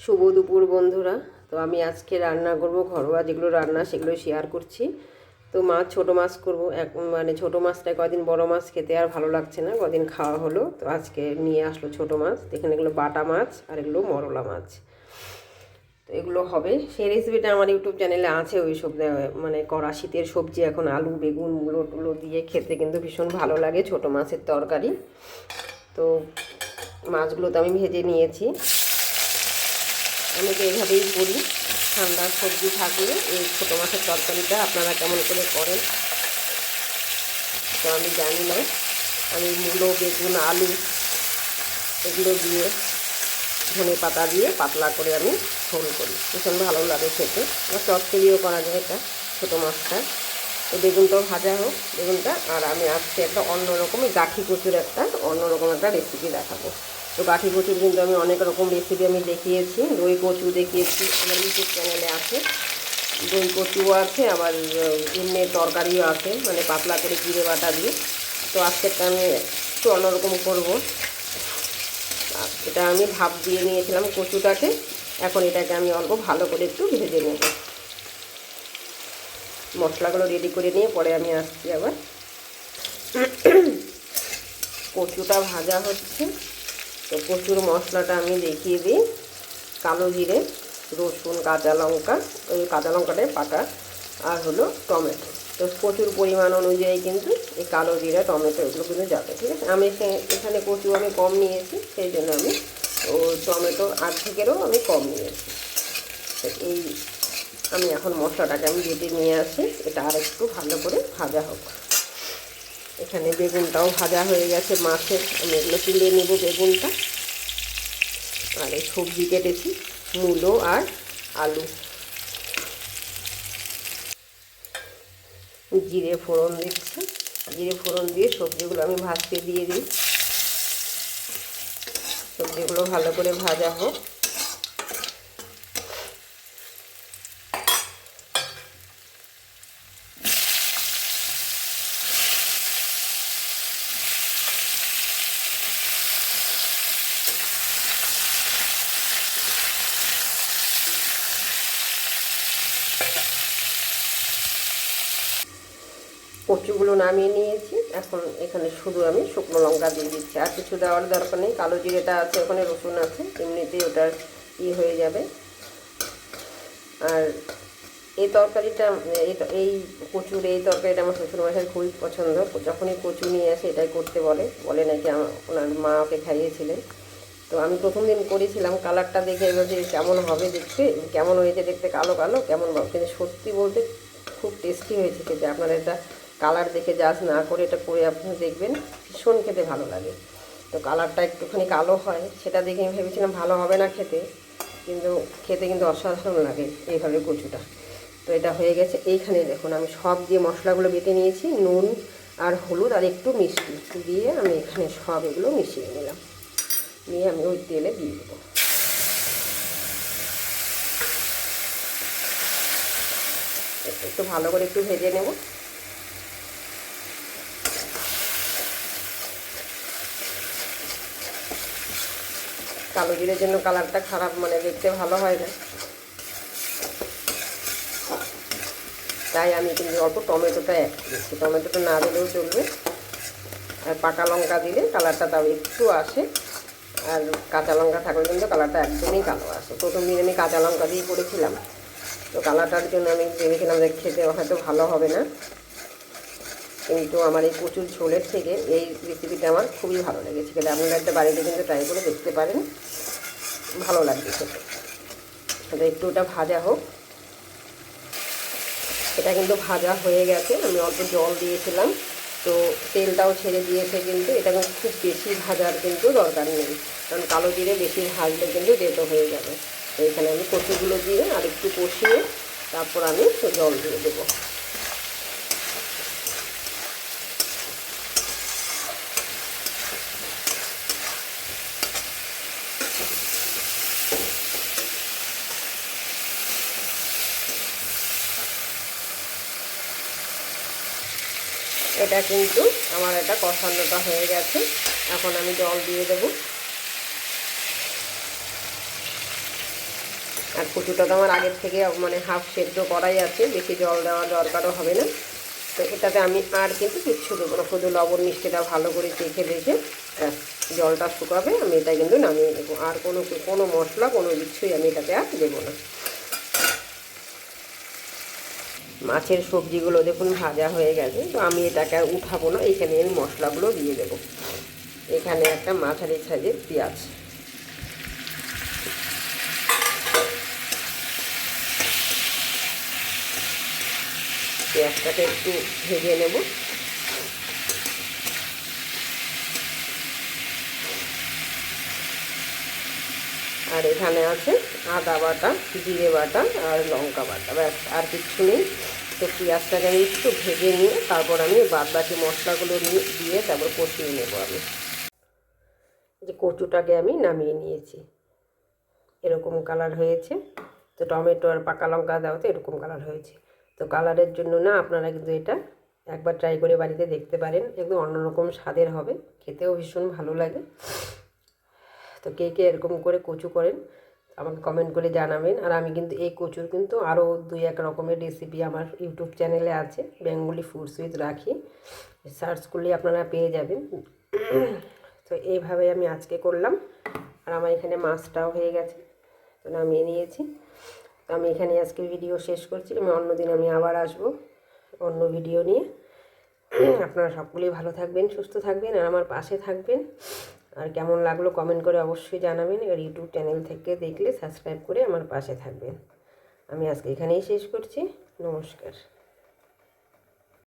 শুভ দুপুর বন্ধুরা। তো আমি আজকে রান্না করব ঘরোয়া যেগুলো রান্না সেগুলো শেয়ার করছি। তো মাছ ছোটো মাছ করব, মানে ছোটো মাছটা কদিন বড় মাছ খেতে আর ভালো লাগছে না, কদিন খাওয়া হলো, তো আজকে নিয়ে আসলো ছোটো মাছ। এখানে এগুলো বাটা মাছ আর এগুলো মরলা মাছ। তো এগুলো হবে, সেই রেসিপিটা আমার ইউটিউব চ্যানেলে আছে। ওই সব মানে কড়া শীতের সবজি, এখন আলু বেগুন মূলো টুলো দিয়ে খেতে কিন্তু ভীষণ ভালো লাগে ছোটো মাছের তরকারি। তো মাছগুলো তো আমি ভেজে নিয়েছি। আমি তো এইভাবেই করি, ঠান্ডার সবজি থাকলে এই ছোটো মাছের তরকারিটা আপনারা কেমন করে করেন তো আমি জানি না। আমি মূলো বেগুন আলু এগুলো দিয়ে ধনে পাতা দিয়ে পাতলা করে আমি ঝোল করি, ভীষণ ভালো লাগে খেতে। আর চচ্চড়িও করা যায় এটা ছোটো মাছটা। তো বেগুনটাও ভাজা হোক বেগুনটা। আর আমি আজকে একটা অন্যরকম গাঠি কচুর অন্যরকম একটা রেসিপি দেখাবো। তো গাঠি কচুর কিন্তু আমি অনেক রকম রেসিপি আমি দেখিয়েছি, দই কচু দেখিয়েছি, আমার ইউটিউব চ্যানেলে আছে। দই কচুও আছে, আবার এমনি তরকারিও আছে, মানে পাতলা করে জিরে বাটা দিয়ে। তো আজকেরটা আমি একটু অন্যরকম করবো। এটা আমি ভাপ দিয়ে নিয়েছিলাম কচুটাকে, এখন এটাকে আমি অল্প ভালো করে একটু ভেজে নেব। মশলাগুলো রেডি করে নিয়ে পরে আমি আসছি আবার। কচুটা ভাজা হচ্ছে, তো কচুর মশলাটা আমি দেখিয়ে দিই। কালো জিরে, রসুন, কাঁচা লঙ্কা, ওই কাঁচা লঙ্কাটাই পাটা, আর হলো টমেটো। তো প্রচুর পরিমাণ অনুযায়ী কিন্তু এই কালো জিরা টমেটো এগুলো কিন্তু যাবে, ঠিক আছে। আমি এখানে কচু আমি কম নিয়েছি, সেই জন্য আমি টমেটো আর্ধেকেরও আমি কম নিয়েছি। তো এই আমি এখন মশলাটাকে আমি বেটে নিয়ে আসি, এটা আর একটু ভালো করে ভাজা হোক। এখানে বেগুনটাও ভাজা হয়ে গেছে মাছের, আমি এগুলো তুলে নেব বেগুনটা। আর এই সবজি কেটেছি মূলো আর আলু। জিরে ফোড়ন দিচ্ছি, জিরে ফোড়ন দিয়ে সবজিগুলো আমি ভাজতে দিয়ে দিই। সবজিগুলো ভালো করে ভাজা হোক। কচুগুলো নামিয়ে নিয়েছি, এখন এখানে শুধু আমি শুকনো লঙ্কা দিয়ে দিচ্ছি, আর কিছু দেওয়ার দরকার নেই। কালো জিরেটা আছে, ওখানে রসুন আছে, এমনিতেই ওটার হয়ে যাবে। আর এই তরকারিটা এই কচুর এই তরকারিটা আমার শ্বশুরমশাই খুবই পছন্দ। যখনই কচু নিয়ে আসে এটাই করতে বলে নাকি ওনার মা ওকে খাইয়েছিলেন। তো আমি প্রথম দিন করেছিলাম, কালারটা দেখে যে কেমন হবে দেখতে, কেমন হয়েছে দেখতে, কালো কালো কেমন, কিন্তু সত্যি বলতে খুব টেস্টি হয়েছে খেতে। আপনারা এটা কালার দেখে জাজ না করে এটা করে আপনি দেখবেন, ভীষণ খেতে ভালো লাগে। তো কালারটা একটুখানি কালো হয়, সেটা দেখে আমি ভেবেছিলাম ভালো হবে না খেতে, কিন্তু খেতে কিন্তু অসাধারণ লাগে এইভাবে কচুটা। তো এটা হয়ে গেছে। এইখানে দেখুন আমি সব দিয়ে মশলাগুলো বেটে নিয়েছি, নুন আর হলুদ আর একটু মিষ্টি দিয়ে আমি এখানে সব এগুলো মিশিয়ে নিলাম, নিয়ে আমি ওই তেলে দিয়ে দেবো। একটু ভালো করে একটু ভেজে নেব। কালো জিরের জন্য কালারটা খারাপ, মানে দেখতে ভালো হয় না, তাই আমি কিন্তু অল্প টমেটোটা অ্যাড করেছি। টমেটোটা না দিলেও চলবে, আর পাকা লঙ্কা দিলে কালারটা তাও একটু আসে, আর কাঁচা লঙ্কা থাকলে কিন্তু কালারটা একদমই কালো আসে। প্রথম দিন আমি কাঁচা লঙ্কা দিয়ে করেছিলাম, তো কালারটার জন্য আমি ভেবেছিলাম যে খেতে হয়তো ভালো হবে না, কিন্তু আমার এই কচুর ঝোলের থেকে এই রেসিপিটা আমার খুবই ভালো লেগেছে খেতে। আপনারা একটা বাড়িতে কিন্তু ট্রাই করে দেখতে পারেন, ভালো লাগবে খেতে। তো একটু ওটা ভাজা হোক। এটা কিন্তু ভাজা হয়ে গেছে, আমি অল্প জল দিয়েছিলাম, তো তেলটাও ছেড়ে দিয়েছে। কিন্তু এটা খুব বেশি ভাজার কিন্তু দরকার নেই, কারণ কালো জিরে বেশি ভাজলে কিন্তু তেতো হয়ে যাবে। তো এখানে আমি কচুগুলো দিয়ে আর একটু কষিয়ে তারপর আমি জল দিয়ে দেবো। এটা কিন্তু আমার এটা কষানোটা হয়ে গেছে, এখন আমি জল দিয়ে দেব। আর কচুটা তো আমার আগের থেকে মানে হাফ সেদ্ধ করাই আছে, বেশি জল দেওয়ার দরকারও হবে না। তো এটাতে আমি আর কিন্তু কিচ্ছু দেবো না, শুধু লবণ মিষ্টিটা ভালো করে চেখে রেখে জলটা শুকাবে, আমি এটা কিন্তু নামিয়ে দেবো। আর কোনো মশলা কোনো কিছুই আমি এটাতে আর দেবো না। মাছের সবজিগুলো দেখুন ভাজা হয়ে গেছে, তো আমি এটাকে আর উঠাবো না, এখানে আমি মশলাগুলো দিয়ে দেবো। এখানে একটা মাঝারি সাইজের পেঁয়াজ, পেঁয়াজটাকে একটু ভেজে নেব। আর এখানে আছে আদা বাটা, জিরে বাটা আর লঙ্কা বাটা, ব্যাস আর কিচ্ছু নেই। তো পেঁয়াজটাকে আমি একটু ভেজে নিয়ে তারপর আমি বাদবাকি মশলাগুলো দিয়ে তারপর কষিয়ে নেব। আমি যে কচুটাকে আমি নামিয়ে নিয়েছি, এরকম কালার হয়েছে। তো টমেটো আর পাকা লঙ্কা দেওয়াতে এরকম কালার হয়েছে। তো কালারের জন্য না, আপনারা কিন্তু এটা একবার ট্রাই করে বাড়িতে দেখতে পারেন, একদম অন্যরকম স্বাদের হবে, খেতেও ভীষণ ভালো লাগে। তো কে কে এরকম করে কচু করেন আমাকে কমেন্ট করে জানাবেন। আর আমি কিন্তু এই কচুর কিন্তু আরও 2-1 রকমের রেসিপি আমার ইউটিউব চ্যানেলে আছে, বেঙ্গলি ফুডস উইথ রাখি, সার্চ করলে আপনারা পেয়ে যাবেন। তো এইভাবে আমি আজকে করলাম। আর আমার এখানে মাছটাও হয়ে গেছে, তো নামিয়ে নিয়েছি। তো আমি এখানে আজকে ভিডিও শেষ করছি। অন্যদিন আমি আবার আসবো অন্য ভিডিও নিয়ে। আপনারা সকলেই ভালো থাকবেন, সুস্থ থাকবেন আর আমার পাশে থাকবেন। আর কেমন লাগলো কমেন্ট করে অবশ্যই জানাবেন। আর ইউটিউব চ্যানেল থেকে দেখলে সাবস্ক্রাইব করে আমার পাশে থাকবেন। আমি আজকে এখানেই শেষ করছি। নমস্কার।